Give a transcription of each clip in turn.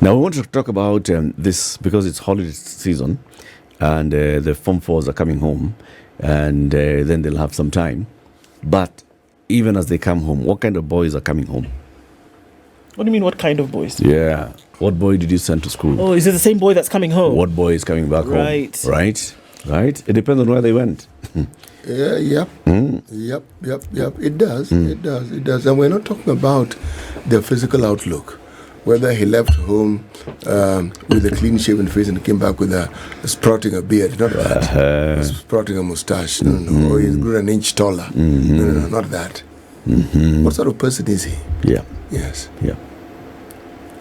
Now, we want to talk about this because it's holiday season and the Form 4s are coming home and then they'll have some time. But even as they come home, what kind of boys are coming home? What do you mean, what kind of boys? Yeah. What boy did you send to school? Oh, is it the same boy that's coming home? What boy is coming back home? Right. It depends on where they went. Yep. It does. It does. And we're not talking about their physical outlook. Whether he left home with a clean-shaven face and came back with a sprouting a beard, not that. Sprouting a mustache, no. Or he's grew an inch taller. No, not that. What sort of person is he? Yeah. Yes. Yeah.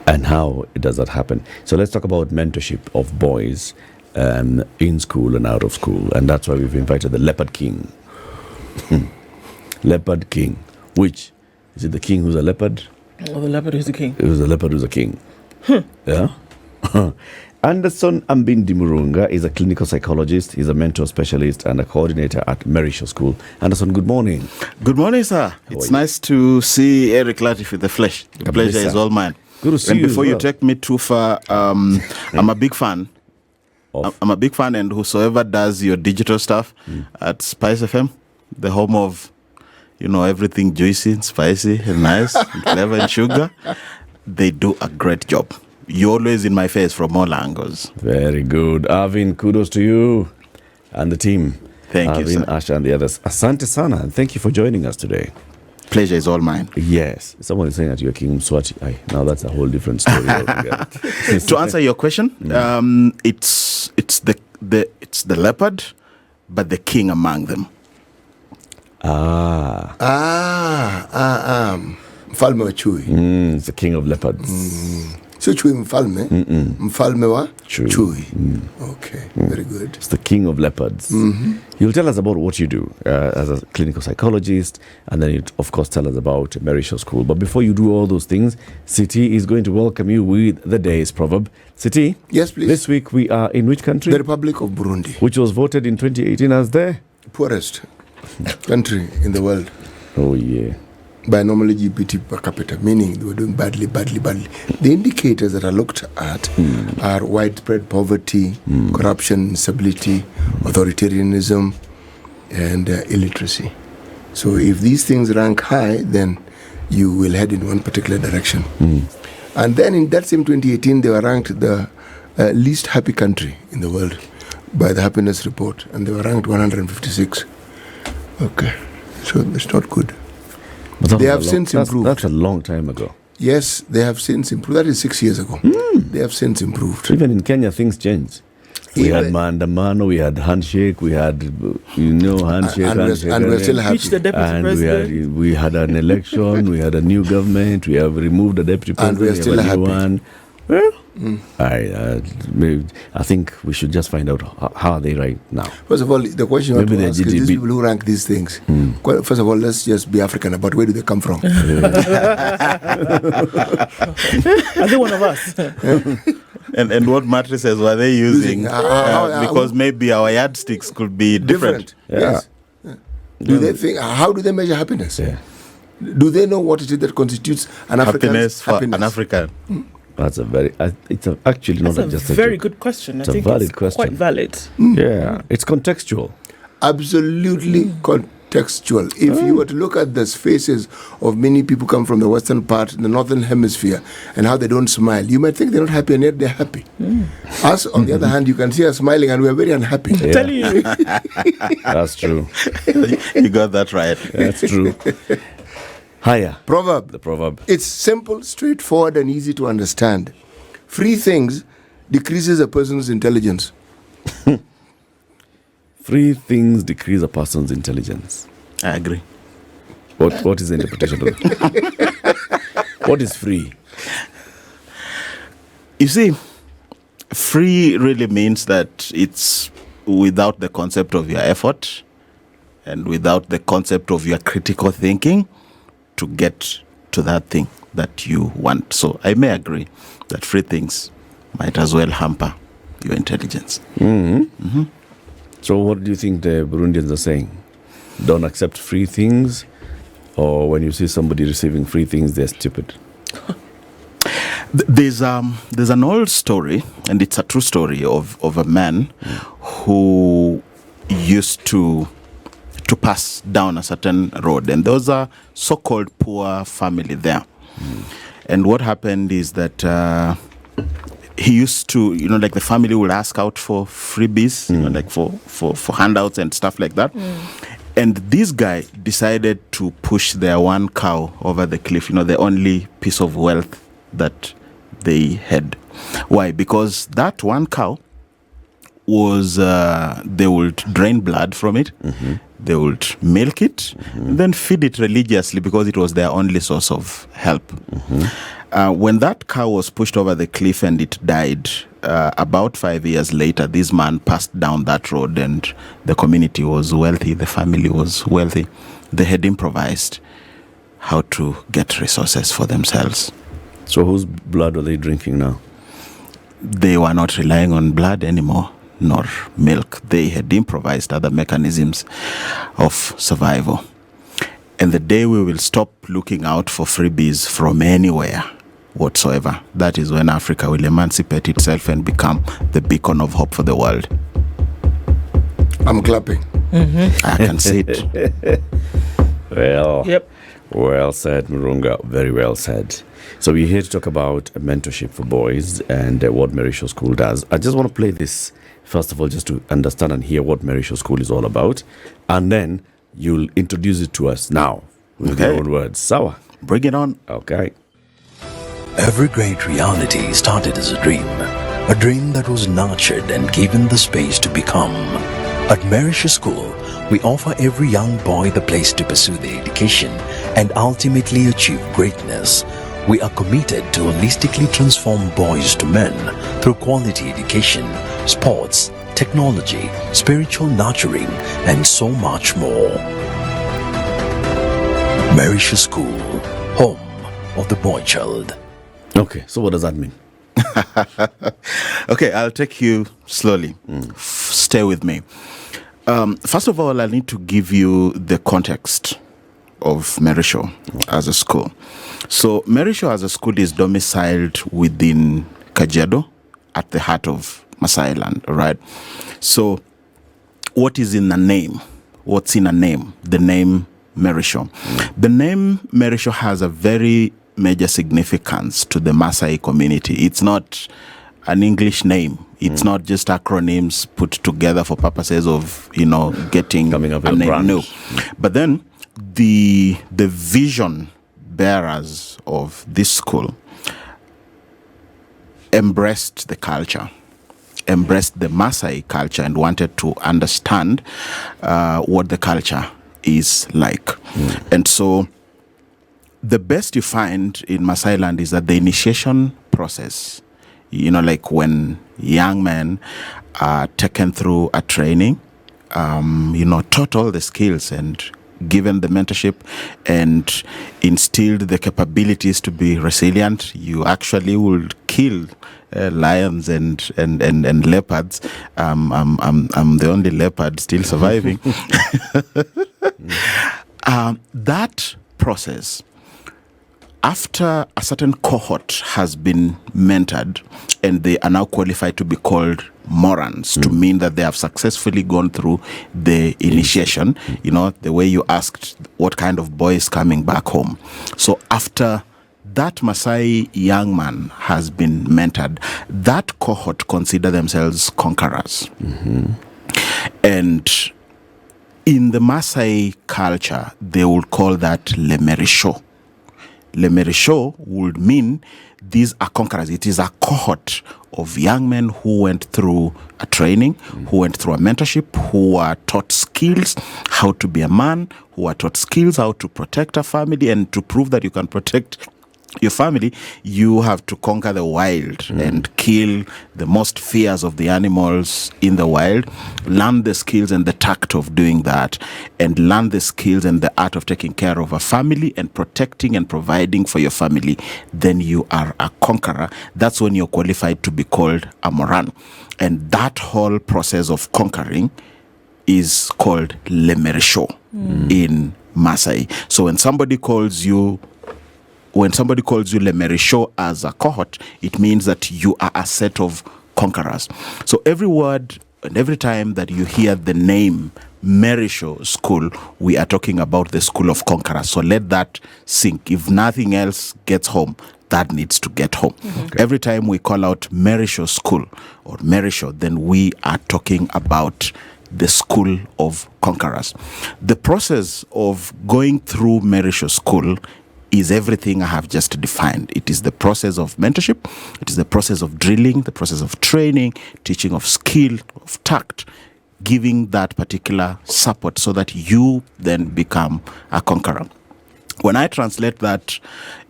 And how does that happen? So let's talk about mentorship of boys in school and out of school. And that's why we've invited the Leopard King. Leopard King. Which? Is it the king who's a leopard? Oh, the leopard who's the king. It was the leopard who's a king. Yeah? Anderson Ambindi Murunga is a clinical psychologist. He's a mentor specialist and a coordinator at Merishaw School. Anderson, good morning. Good morning, sir. It's nice to see Eric Latiff with the flesh. The pleasure is all mine. Good to see and you. Before you take me too far, I'm a big fan. I'm a big fan, and whosoever does your digital stuff at Spice FM, the home of, everything juicy and spicy and nice, and clever and sugar, they do a great job. You're always in my face from all angles. Very good. Avin, kudos to you and the team. Thank you, sir. Avin, Asha, and the others. Asante sana, and thank you for joining us today. Pleasure is all mine. Yes. Someone is saying that you're King Mswati. Now that's a whole different story altogether. To answer your question, it's the leopard, but the king among them. Mfalme wa chui. It's the king of leopards. So chui mfalme? Mfalme wa chui. Okay, very good. It's the king of leopards. You'll tell us about what you do as a clinical psychologist, and then you, of course, tell us about Merishaw School. But before you do all those things, Siti is going to welcome you with the day's proverb. Siti? Yes, please. This week we are in which country? The Republic of Burundi. Which was voted in 2018 as the poorest country in the world. Oh, yeah. By normally GPT per capita, meaning they were doing badly. The indicators that are looked at are widespread poverty, corruption, instability, authoritarianism, and illiteracy. So if these things rank high, then you will head in one particular direction. And then in that same 2018, they were ranked the least happy country in the world by the Happiness Report, and they were ranked 156. Okay, so it's not good. They have since improved. That's a long time ago. Yes, they have since improved. That is 6 years ago. They have since improved. Even in Kenya, things changed. We had Maandamano, we had handshake, we had, handshake. And we're still happy. Reach the deputy president. We had an election, we had a new government, we have removed the deputy president. And we're still happy. One. Well, I think we should just find out how are they right now. First of all, the question you have to ask is these people who rank these things. First of all, let's just be African about where do they come from. Are they one of us? And what matrices were they using? Because maybe our yardsticks could be different. Yes. Do they think? How do they measure happiness? Yeah. Do they know what it is that constitutes an happiness for an African? That's actually not just a very good question. It's a valid question. Quite valid. Yeah, it's contextual. Absolutely contextual. If you were to look at the faces of many people come from the western part, the northern hemisphere, and how they don't smile, you might think they're not happy, and yet they're happy. Us, on the other hand, you can see us smiling, and we're very unhappy. Yeah. Tell you. That's true. You got that right. That's true. Higher. Proverb. The proverb. It's simple, straightforward, and easy to understand. Free things decreases a person's intelligence. Free things decrease a person's intelligence. I agree. What is the interpretation of that? What is free? You see, free really means that it's without the concept of your effort and without the concept of your critical thinking to get to that thing that you want. So I may agree that free things might as well hamper your intelligence. So what do you think the Burundians are saying? Don't accept free things? Or when you see somebody receiving free things, they're stupid? There's an old story, and it's a true story of a man who used to pass down a certain road, and there was a so-called poor family there. And what happened is that he used to, like the family would ask out for freebies, like for handouts and stuff like that. And this guy decided to push their one cow over the cliff, the only piece of wealth that they had. Why? Because that one cow was, they would drain blood from it, they would milk it, and then feed it religiously because it was their only source of help. When that cow was pushed over the cliff and it died, about 5 years later, this man passed down that road and the community was wealthy, the family was wealthy. They had improvised how to get resources for themselves. So whose blood are they drinking now? They were not relying on blood anymore, nor milk. They had improvised other mechanisms of survival. And the day we will stop looking out for freebies from anywhere whatsoever, that is when Africa will emancipate itself and become the beacon of hope for the world. I'm clapping. I can see it. Well, Yep. well said, Murunga. Very well said. So we're here to talk about mentorship for boys and what Merishaw School does. I just want to play this, first of all, just to understand and hear what Merishaw School is all about. And then you'll introduce it to us now with your own words. Sawa? Bring it on. Okay. Every great reality started as a dream that was nurtured and given the space to become. At Merishaw School, we offer every young boy the place to pursue their education and ultimately achieve greatness. We are committed to holistically transform boys to men through quality education, sports, technology, spiritual nurturing, and so much more. Merishaw School, home of the boy child. Okay, so what does that mean? Okay, I'll take you slowly. Stay with me. First of all, I need to give you the context of Merishaw as a school. So Merishaw as a school is domiciled within Kajiado at the heart of Masai land, right? So what is in a name? What's in a name? The name Merishaw. The name Merishaw has a very major significance to the Maasai community. It's not an English name. It's not just acronyms put together for purposes of, getting Coming up a with a name. brand. No. But then the vision bearers of this school embraced the culture, embraced the Maasai culture, and wanted to understand what the culture is like. And so the best you find in Maasai land is that the initiation process, like when young men are taken through a training, taught all the skills and given the mentorship and instilled the capabilities to be resilient, you actually would kill lions and leopards. I'm the only leopard still surviving. That process, after a certain cohort has been mentored and they are now qualified to be called morans, to mean that they have successfully gone through the initiation, the way you asked what kind of boy is coming back home. So after that Maasai young man has been mentored, that cohort consider themselves conquerors. And in the Maasai culture, they would call that Le Merishaw. Le Merishaw would mean these are conquerors. It is a cohort of young men who went through a training, who went through a mentorship, who are taught skills how to be a man, who are taught skills how to protect a family. And to prove that you can protect your family, you have to conquer the wild and kill the most fierce of the animals in the wild, learn the skills and the tact of doing that, and learn the skills and the art of taking care of a family and protecting and providing for your family. Then you are a conqueror. That's when you're qualified to be called a moran. And that whole process of conquering is called Le Merishaw in Maasai. So when somebody calls you when somebody calls you Le Merishaw as a cohort, it means that you are a set of conquerors. So every word and every time that you hear the name Merishaw School, we are talking about the school of conquerors. So let that sink. If nothing else gets home, that needs to get home. Okay. Every time we call out Merishaw School or Merishaw, then we are talking about the school of conquerors. The process of going through Merishaw School is everything I have just defined. It is the process of mentorship, it is the process of drilling, the process of training, teaching of skill, of tact, giving that particular support so that you then become a conqueror. When I translate that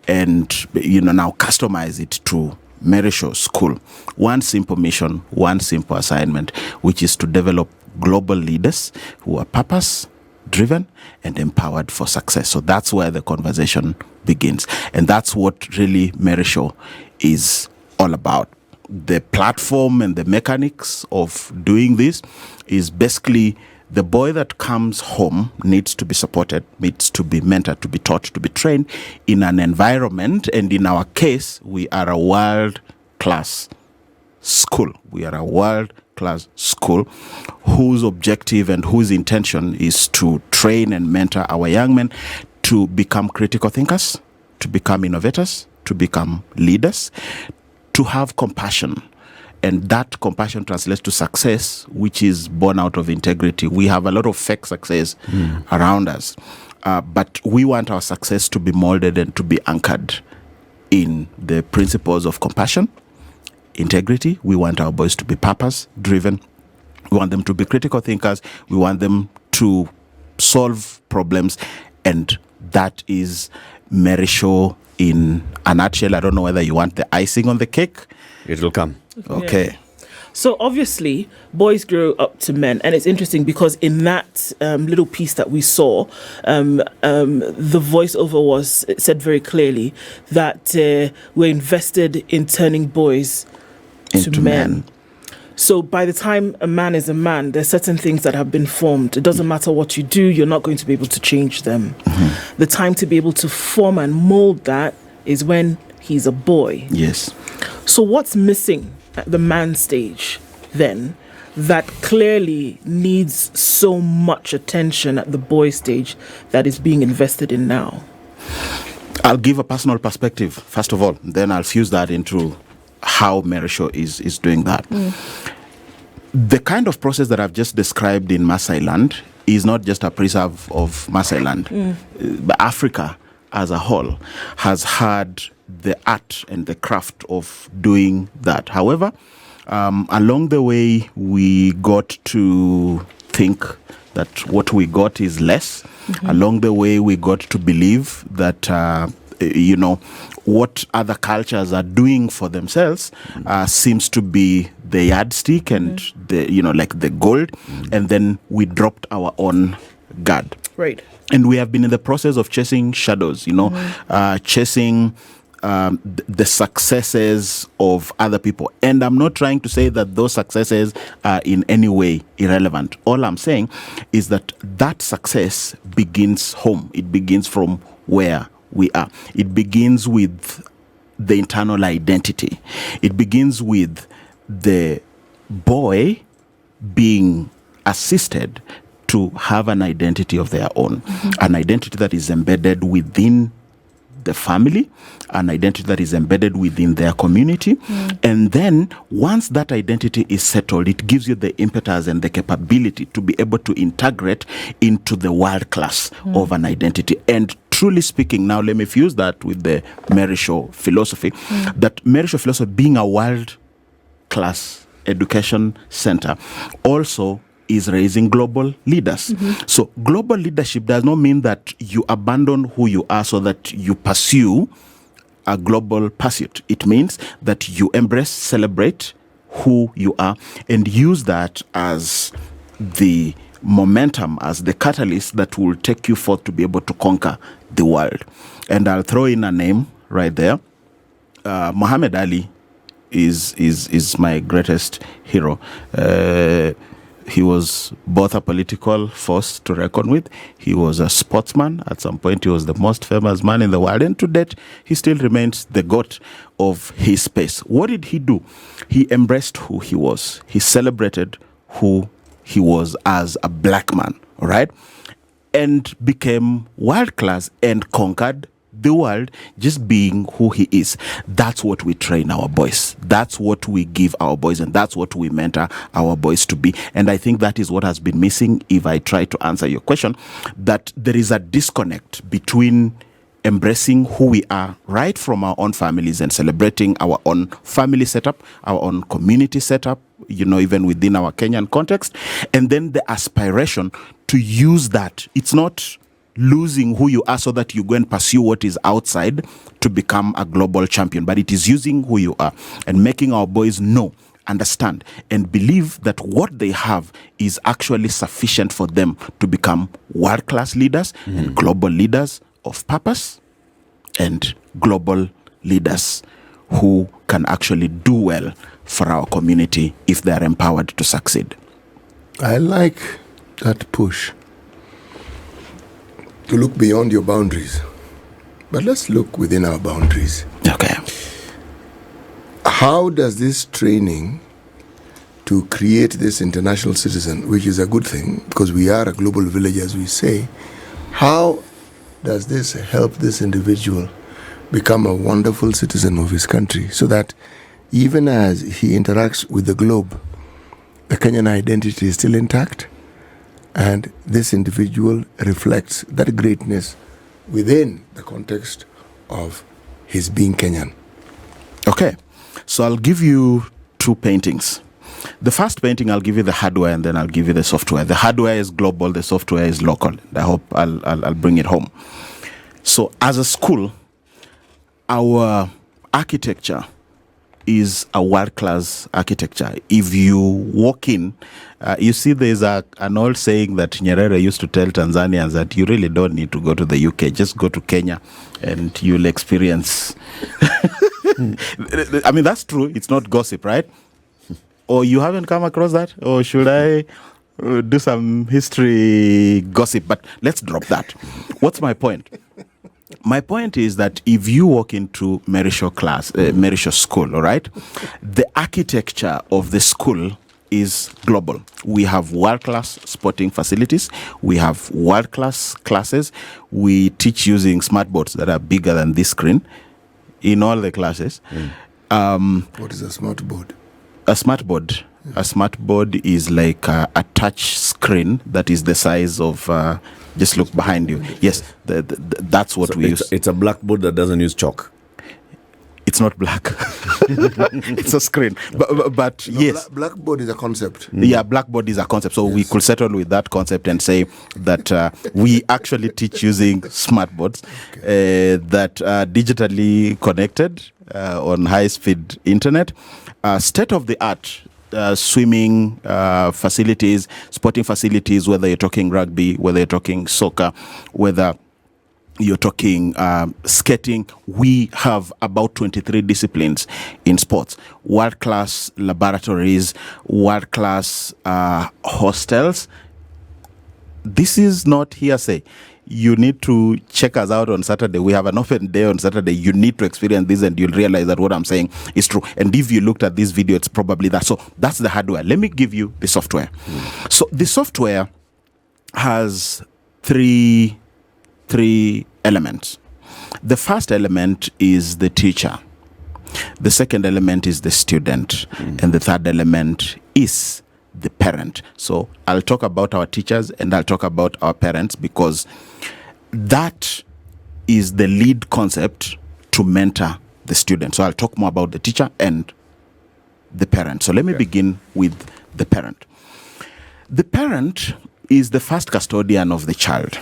and now customize it to Merishaw School, one simple mission, one simple assignment, which is to develop global leaders who are purpose-driven and empowered for success. So that's where the conversation begins. And that's what really Merishaw is all about. The platform and the mechanics of doing this is basically the boy that comes home needs to be supported, needs to be mentored, to be taught, to be trained in an environment. And in our case, we are a world-class school. We are a world-class school whose objective and whose intention is to train and mentor our young men to become critical thinkers, to become innovators, to become leaders, to have compassion. And that compassion translates to success, which is born out of integrity. We have a lot of fake success around us, but we want our success to be molded and to be anchored in the principles of compassion, integrity. We want our boys to be purpose-driven. We want them to be critical thinkers. We want them to solve problems. And that is Merishaw in a nutshell. I don't know whether you want the icing on the cake. It will come. Okay. Yeah. So obviously, boys grow up to men, and it's interesting because in that little piece that we saw, the voiceover said very clearly that we're invested in turning boys into men. So by the time a man is a man, there's certain things that have been formed. It doesn't matter what you do, you're not going to be able to change them. The time to be able to form and mold that is when he's a boy. Yes. So what's missing at the man stage then that clearly needs so much attention at the boy stage that is being invested in now? I'll give a personal perspective, first of all, then I'll fuse that into how Merishaw is doing that. The kind of process that I've just described in Maasai land is not just a preserve of Maasai land. But Africa as a whole has had the art and the craft of doing that. However, along the way, we got to think that what we got is less. Along the way, we got to believe that, what other cultures are doing for themselves seems to be the yardstick and the gold. And then we dropped our own guard. Right. And we have been in the process of chasing shadows, chasing the successes of other people. And I'm not trying to say that those successes are in any way irrelevant. All I'm saying is that that success begins home. It begins from where we are. It begins with the internal identity. It begins with the boy being assisted to have an identity of their own, an identity that is embedded within the family, an identity that is embedded within their community. And then once that identity is settled, it gives you the impetus and the capability to be able to integrate into the world class of an identity. And truly speaking, now let me fuse that with the Merishaw philosophy, that Merishaw philosophy being a world class education center also is raising global leaders. So global leadership does not mean that you abandon who you are so that you pursue a global pursuit. It means that you embrace, celebrate who you are, and use that as the momentum, as the catalyst that will take you forth to be able to conquer the world. And I'll throw in a name right there. Muhammad Ali is my greatest hero. he was both a political force to reckon with. He was a sportsman. At some point, he was the most famous man in the world. And to date, he still remains the GOAT of his space. What did he do? He embraced who he was. He celebrated who he was as a black man, all right? And became world-class and conquered the world just being who he is. That's what we train our boys. That's what we give our boys, and that's what we mentor our boys to be. And I think that is what has been missing, if I try to answer your question, that there is a disconnect between embracing who we are right from our own families and celebrating our own family setup, our own community setup, even within our Kenyan context, and then the aspiration to use that. It's not losing who you are so that you go and pursue what is outside to become a global champion, but it is using who you are and making our boys know, understand, and believe that what they have is actually sufficient for them to become world-class leaders and global leaders of purpose and global leaders who can actually do well for our community if they are empowered to succeed. I like that push to look beyond your boundaries. But let's look within our boundaries. Okay. How does this training to create this international citizen, which is a good thing because we are a global village, as we say, how does this help this individual become a wonderful citizen of his country so that even as he interacts with the globe, the Kenyan identity is still intact? And this individual reflects that greatness within the context of his being Kenyan. Okay, so I'll give you two paintings. The first painting, I'll give you the hardware and then I'll give you the software. The hardware is global, the software is local. I hope I'll bring it home. So as a school, our architecture is a world-class architecture. If you walk in, you see there's an old saying that Nyerere used to tell Tanzanians that you really don't need to go to the UK, just go to Kenya and you'll experience. I mean, that's true. It's not gossip, right? Or you haven't come across that? Or should I do some history gossip? But let's drop that. What's my point? My point is that if you walk into Merishaw school, all right, the architecture of the school is global. We have world-class sporting facilities. We have world-class classes. We teach using smart boards that are bigger than this screen in all the classes. What is a smart board? A smart board. A smart board is like a touch screen that is the size of... just look behind you. Yes, that's what we use. It's a blackboard that doesn't use chalk. It's not black. It's a screen. But no, yes. Blackboard is a concept. Yeah, blackboard is a concept. So we could settle with that concept and say that we actually teach using smart boards that are digitally connected on high-speed internet. State-of-the-art swimming facilities, sporting facilities, whether you're talking rugby, whether you're talking soccer, whether you're talking skating. We have about 23 disciplines in sports. World-class laboratories, world-class hostels. This is not hearsay. You need to check us out on Saturday. We have an open day on Saturday. You need to experience this and you'll realize that what I'm saying is true. And if you looked at this video, it's probably that. So that's the hardware. Let me give you the software. So the software has three elements. The first element is the teacher. The second element is the student. And the third element is the parent. So I'll talk about our teachers and I'll talk about our parents because that is the lead concept to mentor the student. So I'll talk more about the teacher and the parent. So let me begin with the parent. The parent is the first custodian of the child.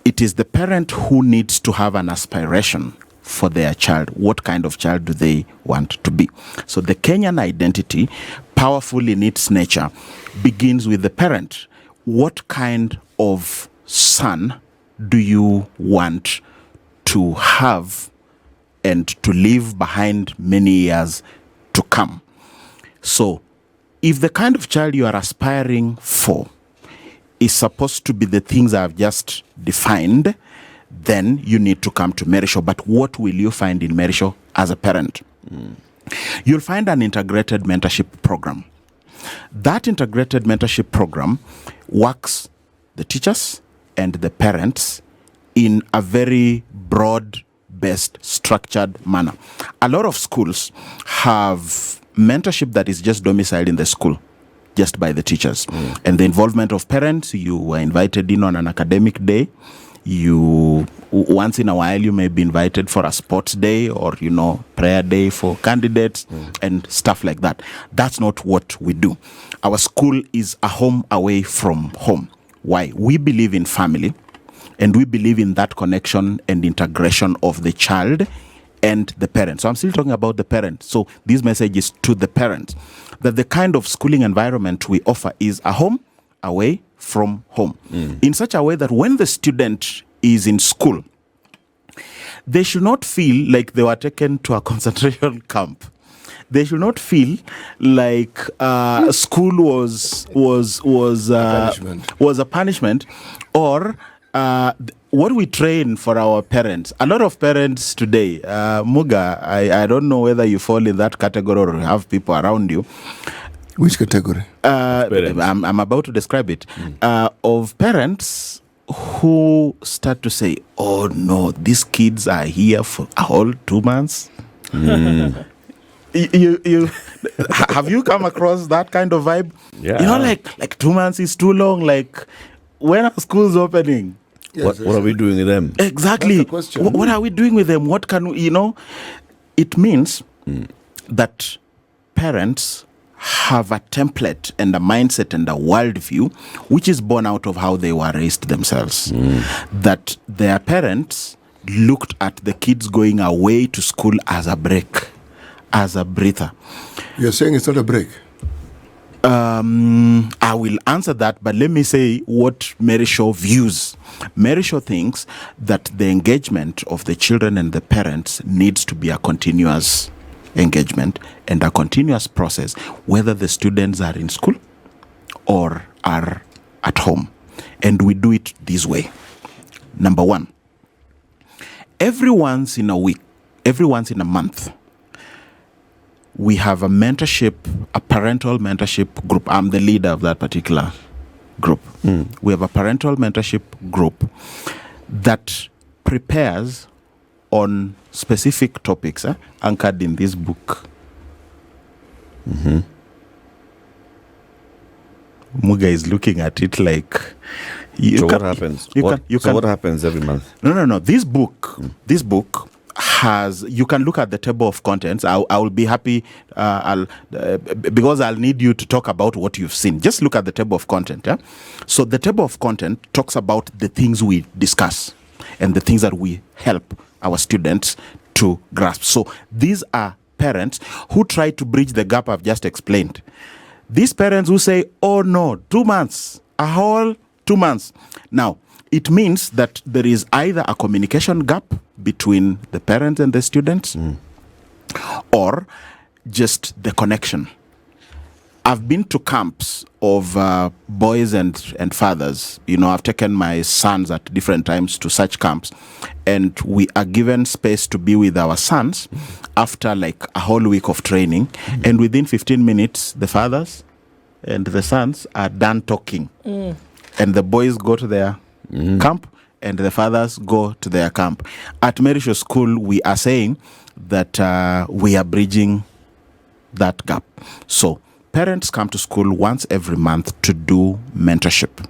It is the parent who needs to have an aspiration for their child. What kind of child do they want to be? So the Kenyan identity, powerful in its nature, begins with the parent. What kind of son do you want to have and to leave behind many years to come? So if the kind of child you are aspiring for is supposed to be the things I've just defined, then you need to come to Merishaw. But what will you find in Merishaw as a parent? You'll find an integrated mentorship program. That integrated mentorship program works the teachers and the parents in a very broad-based, structured manner. A lot of schools have mentorship that is just domiciled in the school, just by the teachers. And the involvement of parents, you were invited in on an academic day. You, once in a while, you may be invited for a sports day or, prayer day for candidates and stuff like that. That's not what we do. Our school is a home away from home. Why? We believe in family, and we believe in that connection and integration of the child and the parents. So I'm still talking about the parents. So this message is to the parents, that the kind of schooling environment we offer is a home away from home, in such a way that when the student is in school, they should not feel like they were taken to a concentration camp. They should not feel like school was a punishment, or what we train for our parents. A lot of parents today, Muga, I don't know whether you fall in that category or have people around you. Which category? I'm about to describe it. Of parents who start to say, oh no, these kids are here for a whole 2 months. You have you come across that kind of vibe? Yeah. Like 2 months is too long. Like, when are schools opening? Yes, what are we doing with them? Exactly. That's the question. What are we doing with them? What can we, It means that parents have a template and a mindset and a worldview which is born out of how they were raised themselves. That their parents looked at the kids going away to school as a break, as a breather. You're saying it's not a break? I will answer that, but let me say what Merishaw views. Merishaw thinks that the engagement of the children and the parents needs to be a continuous engagement and a continuous process, whether the students are in school or are at home. And we do it this way. Number one, every once in a week, every once in a month, we have a mentorship, a parental mentorship group. I'm the leader of that particular group. We have a parental mentorship group that prepares on specific topics anchored in this book. Muga is looking at it like... What happens? What happens every month? No. This book has, you can look at the table of contents. I will be happy because I'll need you to talk about what you've seen. Just look at the table of content. Yeah? So the table of content talks about the things we discuss and the things that we help our students to grasp. So these are parents who try to bridge the gap I've just explained. These parents who say, oh no, 2 months, a whole 2 months. Now, it means that there is either a communication gap between the parents and the students or just the connection. I've been to camps of boys and fathers. I've taken my sons at different times to such camps, and we are given space to be with our sons after like a whole week of training. And within 15 minutes, the fathers and the sons are done talking. And the boys go to their camp and the fathers go to their camp. At Merishaw School, we are saying that we are bridging that gap. So parents come to school once every month to do mentorship.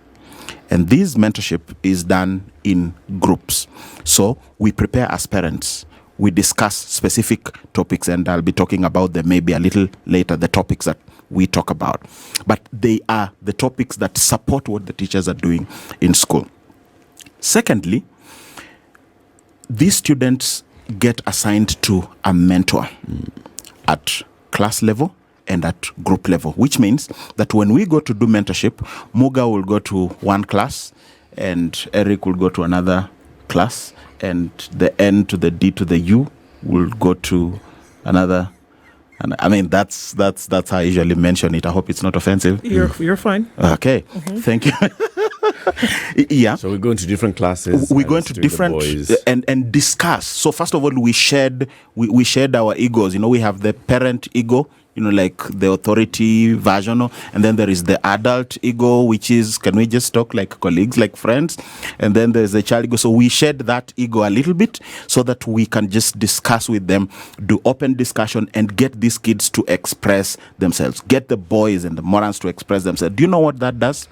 And this mentorship is done in groups. So we prepare as parents. We discuss specific topics, and I'll be talking about them maybe a little later, the topics that we talk about. But they are the topics that support what the teachers are doing in school. Secondly, these students get assigned to a mentor at class level and at group level, which means that when we go to do mentorship, Muga will go to one class and Eric will go to another class, and the N to the D to the U will go to another And I mean, that's how I usually mention it. I hope it's not offensive. You're fine. Okay, thank you. Yeah. So we go into different classes. We go into different and discuss. So first of all, we shared our egos. We have the parent ego, like the authority version, and then there is the adult ego, which is, can we just talk like colleagues, like friends? And then there's the child ego. So we shared that ego a little bit so that we can just discuss with them, do open discussion, and get these kids to express themselves. Get the boys and the morons to express themselves. Do you know what that does?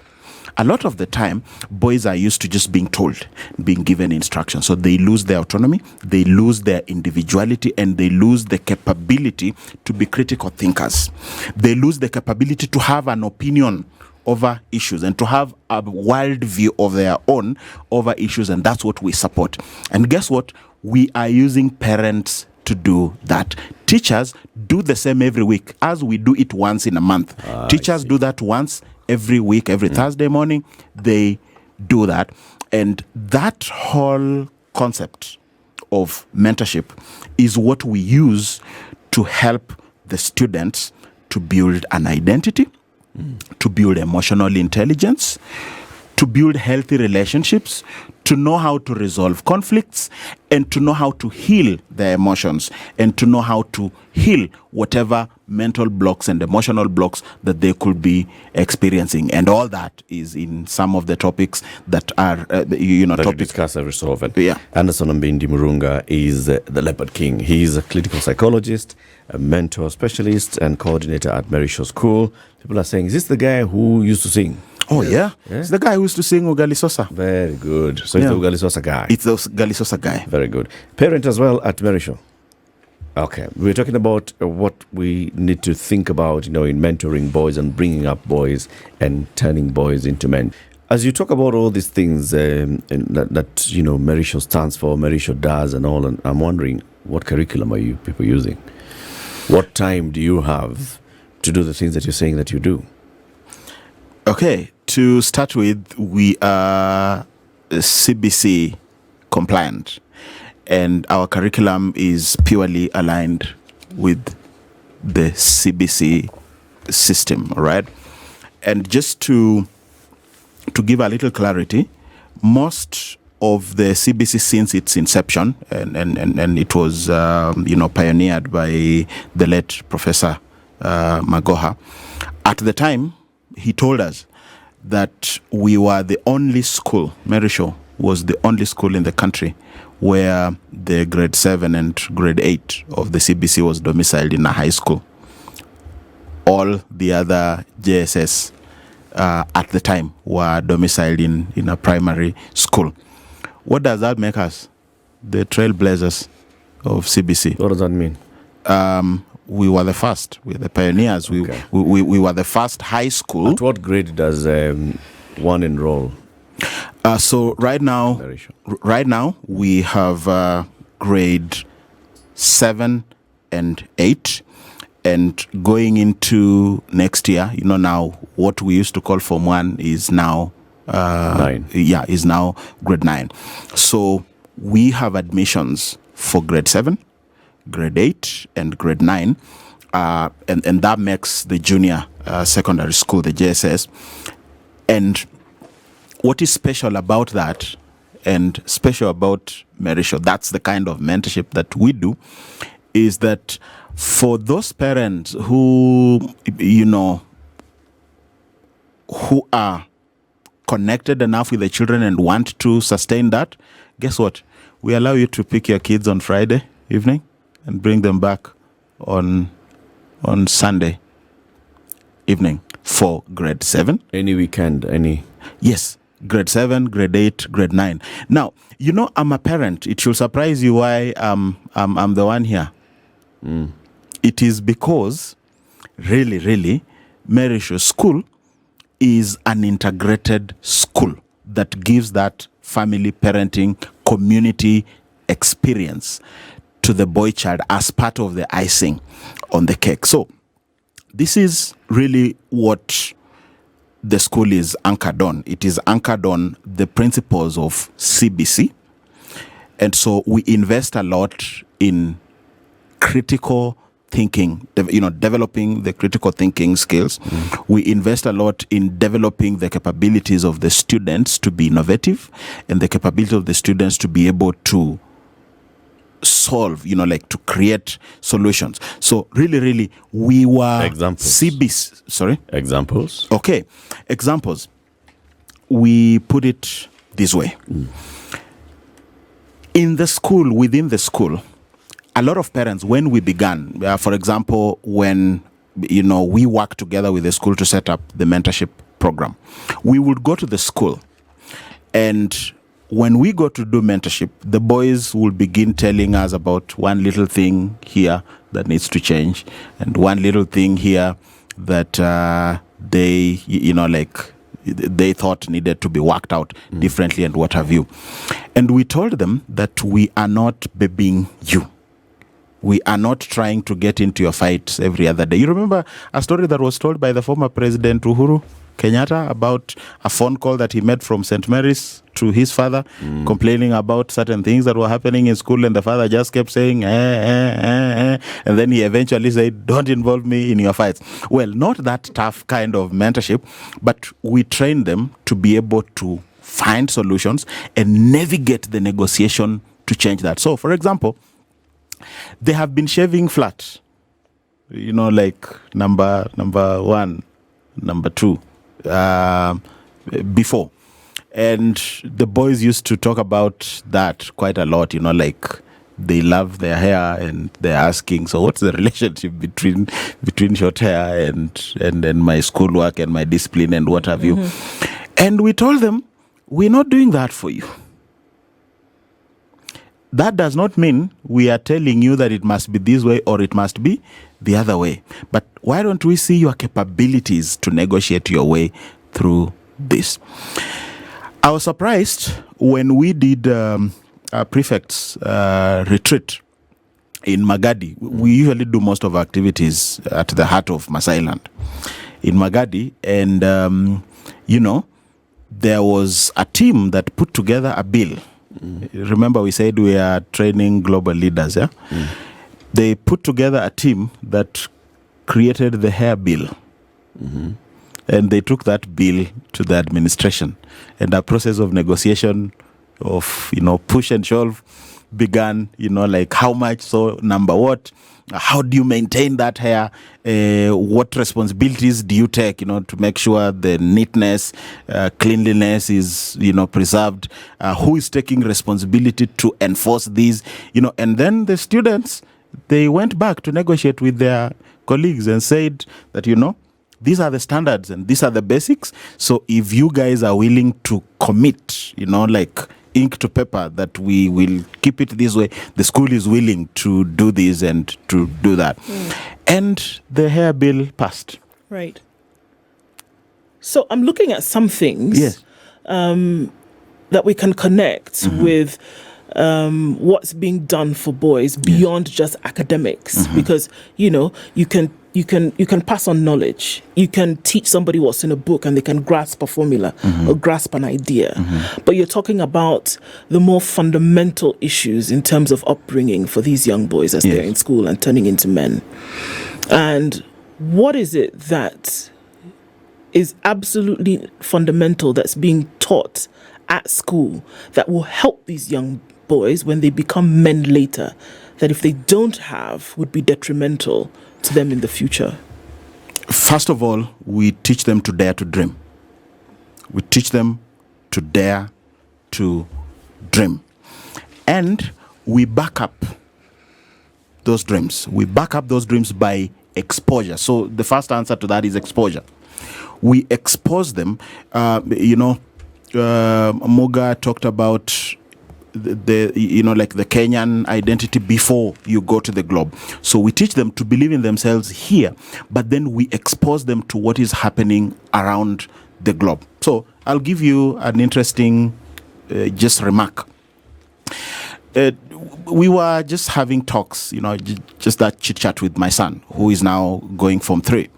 A lot of the time, boys are used to just being told, being given instructions. So they lose their autonomy, they lose their individuality, and they lose the capability to be critical thinkers. They lose the capability to have an opinion over issues and to have a world view of their own over issues, and that's what we support. And guess what? We are using parents to do that. Teachers do the same every week, as we do it once in a month. Teachers do that once every week, every Thursday morning, they do that. And that whole concept of mentorship is what we use to help the students to build an identity, to build emotional intelligence, to build healthy relationships, to know how to resolve conflicts, and to know how to heal their emotions, and to know how to heal whatever mental blocks and emotional blocks that they could be experiencing. And all that is in some of the topics that are, that topics we discuss every so often. Yeah. Anderson Ambindi Murunga is the Leopard King. He is a clinical psychologist, a mentor specialist, and coordinator at Merishaw School. People are saying, is this the guy who used to sing? Oh, yeah. It's the guy who used to sing Ugali Sosa. Very good. So it's the Ugali Sosa guy. It's the Ugali Sosa guy. Very good. Parent as well at Merishaw. Okay. We're talking about what we need to think about, in mentoring boys and bringing up boys and turning boys into men. As you talk about all these things that Merishaw stands for, Merishaw does and all, and I'm wondering, what curriculum are you people using? What time do you have to do the things that you're saying that you do? Okay, to start with, we are CBC compliant, and our curriculum is purely aligned with the CBC system, right? And just to give a little clarity, most of the CBC since its inception, and it was pioneered by the late Professor Magoha. At the time, he told us that we were the only school, Merishaw was the only school in the country where the grade 7 and grade 8 of the CBC was domiciled in a high school. All the other JSS at the time were domiciled in a primary school. What does that make us? The trailblazers of CBC. What does that mean? We were the first. We were the pioneers. Okay. We were the first high school. At what grade does one enroll? So right now we have grade 7 and 8, and going into next year, now what we used to call Form 1 is now 9. Yeah, is now grade 9. So we have admissions for grade 7, grade 8, and grade 9, and that makes the junior secondary school, the JSS. And what is special about that, and special about Merishaw, that's the kind of mentorship that we do, is that for those parents who are connected enough with the children and want to sustain that, guess what? We allow you to pick your kids on Friday evening and bring them back on Sunday evening for grade 7. Any weekend, any? Yes, grade 7, grade 8, grade 9. Now, I'm a parent. It should surprise you why I'm the one here. It is because, really, Merishaw School is an integrated school that gives that family parenting community experience to the boy child as part of the icing on the cake. So this is really what the school is anchored on. It is anchored on the principles of CBC. And so we invest a lot in critical thinking, developing the critical thinking skills. We invest a lot in developing the capabilities of the students to be innovative and the capability of the students to be able to solve, to create solutions. So really, we were Examples. Sorry? Examples. Okay. Examples. We put it this way. In the school, within the school, a lot of parents, when we began, for example, when we worked together with the school to set up the mentorship program, we would go to the school, and when we go to do mentorship, the boys will begin telling us about one little thing here that needs to change, and one little thing here that they, they thought needed to be worked out differently and what have you. And we told them that we are not babying you. We are not trying to get into your fights every other day. You remember a story that was told by the former President Uhuru Kenyatta about a phone call that he made from St. Mary's to his father, complaining about certain things that were happening in school, and the father just kept saying, and then he eventually said, don't involve me in your fights. Well, not that tough kind of mentorship, but we train them to be able to find solutions and navigate the negotiation to change that. So, for example, they have been shaving flat, like number one, number two, before. And the boys used to talk about that quite a lot, like they love their hair and they're asking, so what's the relationship between short hair and my schoolwork and my discipline and what have you? And we told them, we're not doing that for you. That does not mean we are telling you that it must be this way or it must be the other way. But why don't we see your capabilities to negotiate your way through this? I was surprised when we did a prefect's retreat in Magadi. We usually do most of our activities at the heart of Masai Land in Magadi. And, there was a team that put together a bill. Remember, we said we are training global leaders, yeah? They put together a team that created the hair bill. And they took that bill to the administration. And a process of negotiation of, push and shove began, like how much, so number what, how do you maintain that hair, what responsibilities do you take, to make sure the neatness, cleanliness is, preserved, who is taking responsibility to enforce these, and then the students, they went back to negotiate with their colleagues and said that, these are the standards and these are the basics. So if you guys are willing to commit, like ink to paper, that we will keep it this way, the school is willing to do this and to do that. And the hair bill passed. Right. So I'm looking at some things that we can connect with what's being done for boys beyond just academics, because you can pass on knowledge. You can teach somebody what's in a book and they can grasp a formula or grasp an idea. But you're talking about the more fundamental issues in terms of upbringing for these young boys as they're in school and turning into men. And what is it that is absolutely fundamental that's being taught at school that will help these young boys when they become men later, that if they don't have, would be detrimental to them in the future? First of all, we teach them to dare to dream. We teach them to dare to dream. And we back up those dreams. We back up those dreams by exposure. So the first answer to that is exposure. We expose them. Muga talked about the Kenyan identity before you go to the globe. So we teach them to believe in themselves here, but then we expose them to what is happening around the globe. So I'll give you an interesting just remark. We were just having talks, just that chit chat with my son, who is now going Form 3.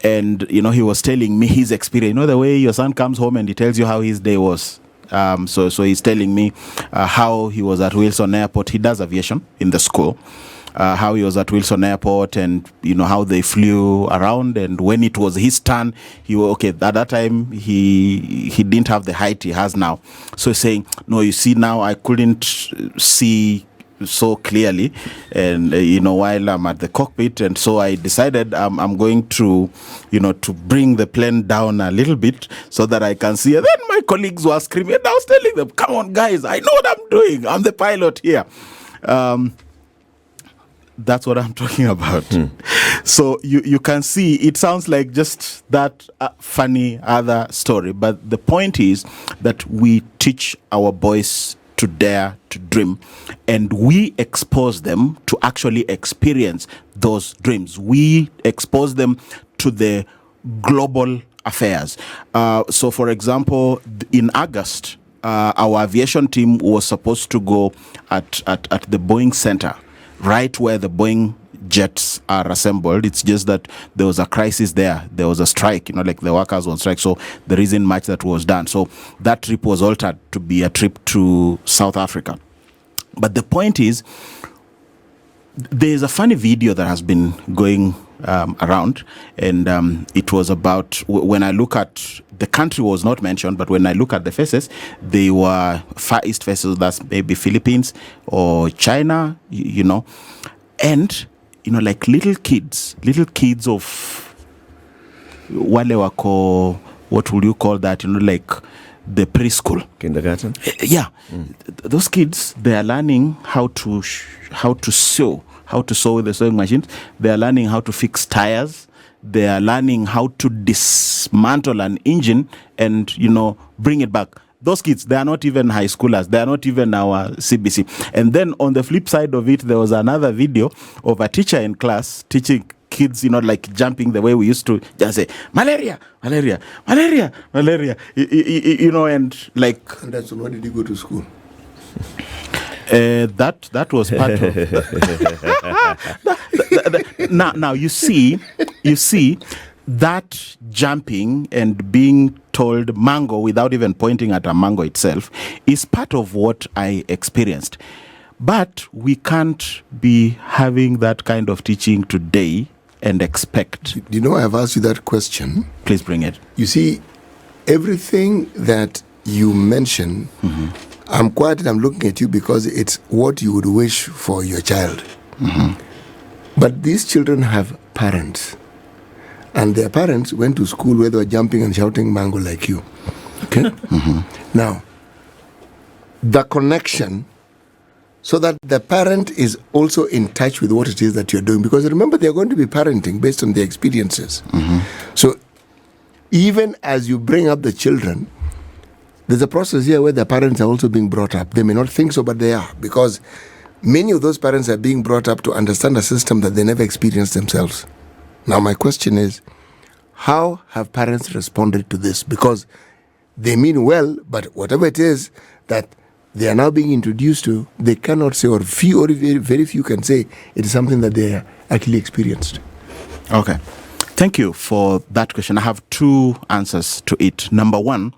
And, he was telling me his experience. The way your son comes home and he tells you how his day was. So he's telling me how he was at Wilson Airport. He does aviation in the school. how he was at Wilson Airport, and how they flew around, and when it was his turn, at that time he didn't have the height he has now. So he's saying, no, you see, now I couldn't see so clearly, and while I'm at the cockpit, and so I decided I'm going to to bring the plane down a little bit so that I can see. And then my colleagues were screaming, and I was telling them, come on guys, I know what I'm doing, I'm the pilot here. That's what I'm talking about. So you can see, it sounds like just that funny other story, but the point is that we teach our boys to dare to dream, and we expose them to actually experience those dreams. We expose them to the global affairs. So for example, in August, our aviation team was supposed to go at the Boeing Center, right where the Boeing jets are assembled. It's just that there was a crisis there. There was a strike, like the workers were on strike, so there isn't much that was done. So that trip was altered to be a trip to South Africa. But the point is, there's a funny video that has been going around, and it was about, when I look at, the country was not mentioned, but when I look at the faces, they were Far East faces, that's maybe Philippines or China, and like little kids of wale wako, what would you call that, like the preschool, kindergarten. Yeah. Those kids, they are learning how to sew with the sewing machines. They are learning how to fix tires. They are learning how to dismantle an engine and bring it back. Those kids, they are not even high schoolers. They are not even our CBC. And then on the flip side of it, there was another video of a teacher in class teaching kids, like jumping the way we used to just say, malaria, malaria, malaria, malaria, and like... And that's why did you go to school? That was part of... Now you see, that jumping and being told mango without even pointing at a mango itself is part of what I experienced. But we can't be having that kind of teaching today and expect. I've asked you that question. Please bring it. You see, everything that you mention, I'm quiet and I'm looking at you because it's what you would wish for your child. But these children have parents. And their parents went to school where they were jumping and shouting mango like you. Okay? Now, the connection, so that the parent is also in touch with what it is that you're doing. Because remember, they're going to be parenting based on their experiences. So even as you bring up the children, there's a process here where the parents are also being brought up. They may not think so, but they are. Because many of those parents are being brought up to understand a system that they never experienced themselves. Now, my question is, how have parents responded to this? Because they mean well, but whatever it is that they are now being introduced to, they cannot say, or very few can say, it is something that they actually experienced. Okay. Thank you for that question. I have two answers to it. Number one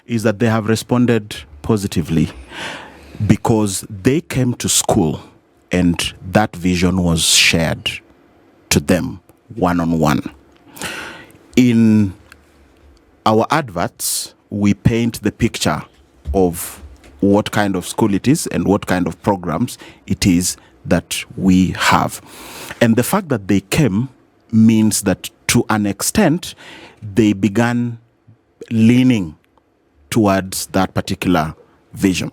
is that they have responded positively because they came to school and that vision was shared to them one-on-one. In our adverts, we paint the picture of what kind of school it is and what kind of programs it is that we have. And the fact that they came means that to an extent, they began leaning towards that particular vision.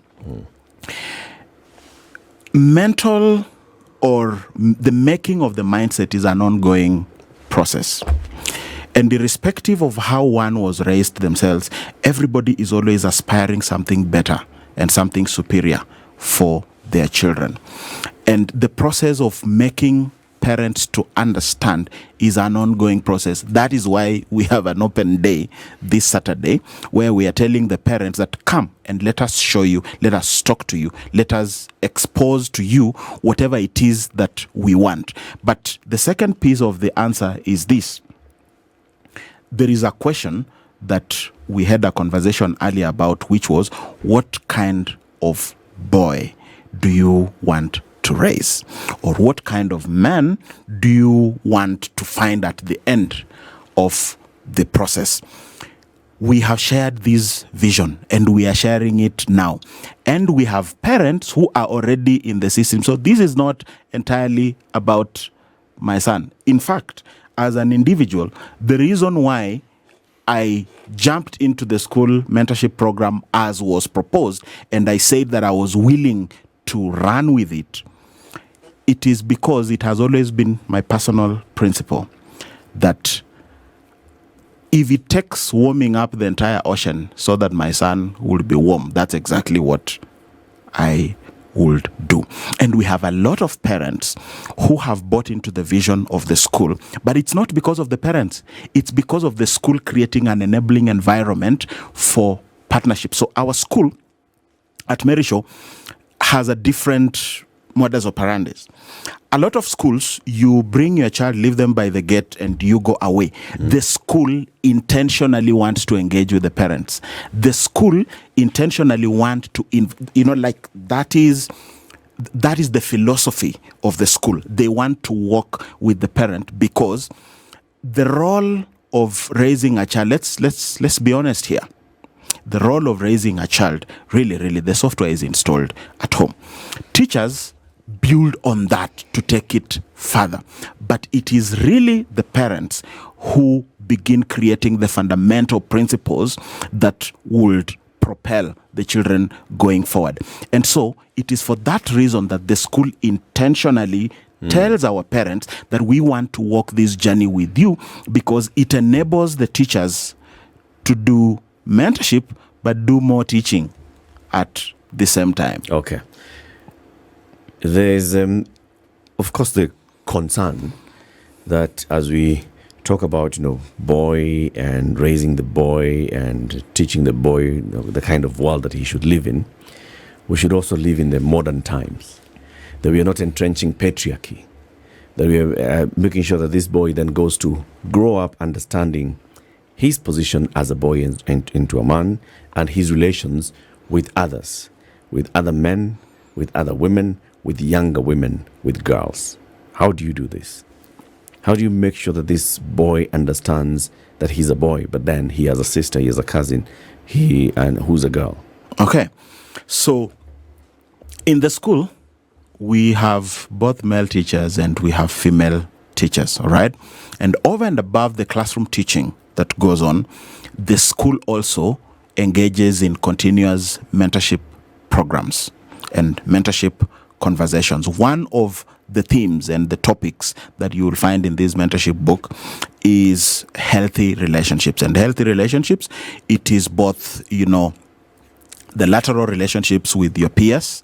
Mental or the making of the mindset is an ongoing process. And irrespective of how one was raised themselves, everybody is always aspiring something better and something superior for their children. And the process of making parents to understand is an ongoing process. That is why we have an open day this Saturday where we are telling the parents that come and let us show you, let us talk to you, let us expose to you whatever it is that we want. But the second piece of the answer is this. There is a question that we had a conversation earlier about, which was, what kind of boy do you want to raise? Or what kind of man do you want to find at the end of the process? We have shared this vision and we are sharing it now. And we have parents who are already in the system. So this is not entirely about my son. In fact, as an individual, the reason why I jumped into the school mentorship program as was proposed, and I said that I was willing to run with it, it is because it has always been my personal principle that if it takes warming up the entire ocean so that my son will be warm, that's exactly what I would do. And we have a lot of parents who have bought into the vision of the school, but it's not because of the parents. It's because of the school creating an enabling environment for partnership. So our school at Merishaw has a different modus operandi. A lot of schools, you bring your child, leave them by the gate, and you go away. The school intentionally wants to engage with the parents. The school intentionally want to, that is the philosophy of the school. They want to work with the parent because the role of raising a child, let's be honest here. The role of raising a child, really, the software is installed at home. Teachers build on that to take it further. But it is really the parents who begin creating the fundamental principles that would propel the children going forward. And so it is for that reason that the school intentionally tells our parents that we want to walk this journey with you, because it enables the teachers to do mentorship but do more teaching at the same time. Okay. There's, of course, the concern that as we talk about, boy and raising the boy and teaching the boy the kind of world that he should live in, we should also live in the modern times, that we are not entrenching patriarchy, that we are making sure that this boy then goes to grow up understanding his position as a boy into a man and his relations with others, with other men, with other women, with younger women, with girls. How do you do this? How do you make sure that this boy understands that he's a boy, but then he has a sister, he has a cousin, and who's a girl? Okay. So in the school, we have both male teachers and we have female teachers, all right? And over and above the classroom teaching that goes on, the school also engages in continuous mentorship programs and mentorship conversations. One of the themes and the topics that you will find in this mentorship book is healthy relationships. And healthy relationships, it is both, the lateral relationships with your peers,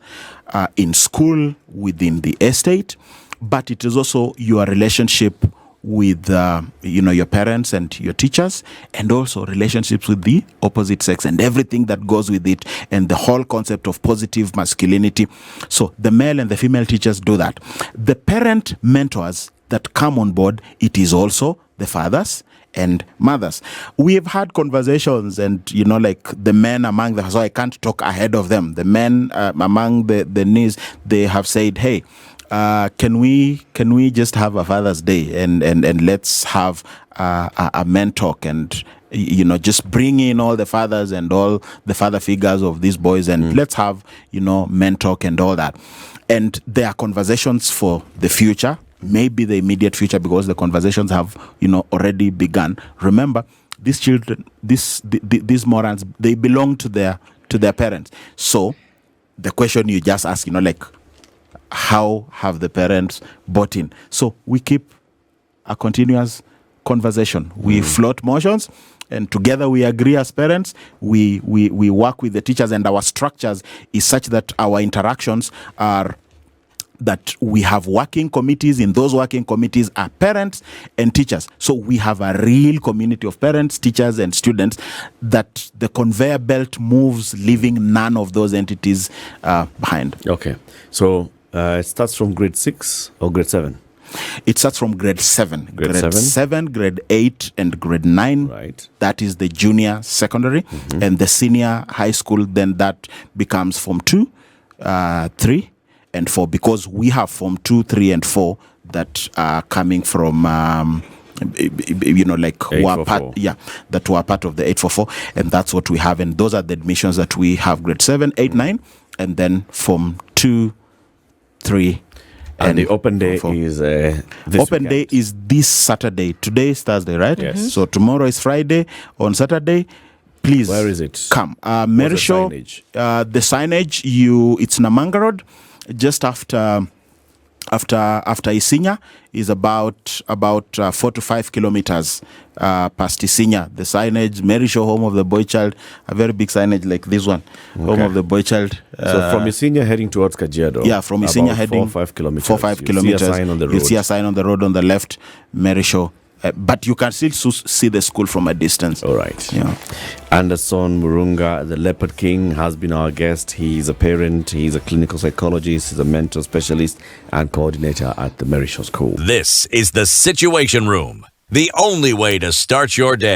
in school, within the estate, but it is also your relationship with your parents and your teachers, and also relationships with the opposite sex and everything that goes with it, and the whole concept of positive masculinity. So the male and the female teachers do that. The parent mentors that come on board, it is also the fathers and mothers. We have had conversations, and the men among the, so I can't talk ahead of them, the men among the knees, they have said, hey, can we just have a Father's Day and let's have a men talk, and just bring in all the fathers and all the father figures of these boys, and let's have men talk and all that. And there are conversations for the future, maybe the immediate future, because the conversations have already begun. Remember, these children, these morons, they belong to their parents. So the question you just ask, how have the parents bought in? So we keep a continuous conversation. We float motions, and together we agree as parents. We work with the teachers, and our structures is such that our interactions are that we have working committees. In those working committees are parents and teachers. So we have a real community of parents, teachers, and students, that the conveyor belt moves, leaving none of those entities behind. Okay. So it starts from grade 6 or grade 7? It starts from grade 7. Grade 7, grade 8, and grade 9. Right. That is the junior secondary. And the senior high school, then that becomes Form 2, 3, and 4, because we have Form 2, 3, and 4 that are coming from like who are part, that were part of the 844, and that's what we have, and those are the admissions that we have: grade 7, 8, 9, and then Form 2, 3. And the open day is this open day is this Saturday. Today is Thursday, right? Yes. So tomorrow is Friday. On Saturday, please. Where is it? Come. Merishaw. The signage. It's Namanga Road, just after Isinya, is about 4 to 5 kilometers past Isinya. The signage, Merishaw, home of the boy child, a very big signage like this one, home of the boy child. So from Isinya heading towards Kajiado. Yeah, from Isinya heading 4 or 5 kilometers. 4 or 5 kilometers. See a sign on the road. You see a sign on the road on the left, Merishaw. But you can still see the school from a distance. All right. Yeah. Anderson Murunga, the Leopard King, has been our guest. He's a parent, he's a clinical psychologist, he's a mentor specialist and coordinator at the Merishaw School. This is the Situation Room, the only way to start your day.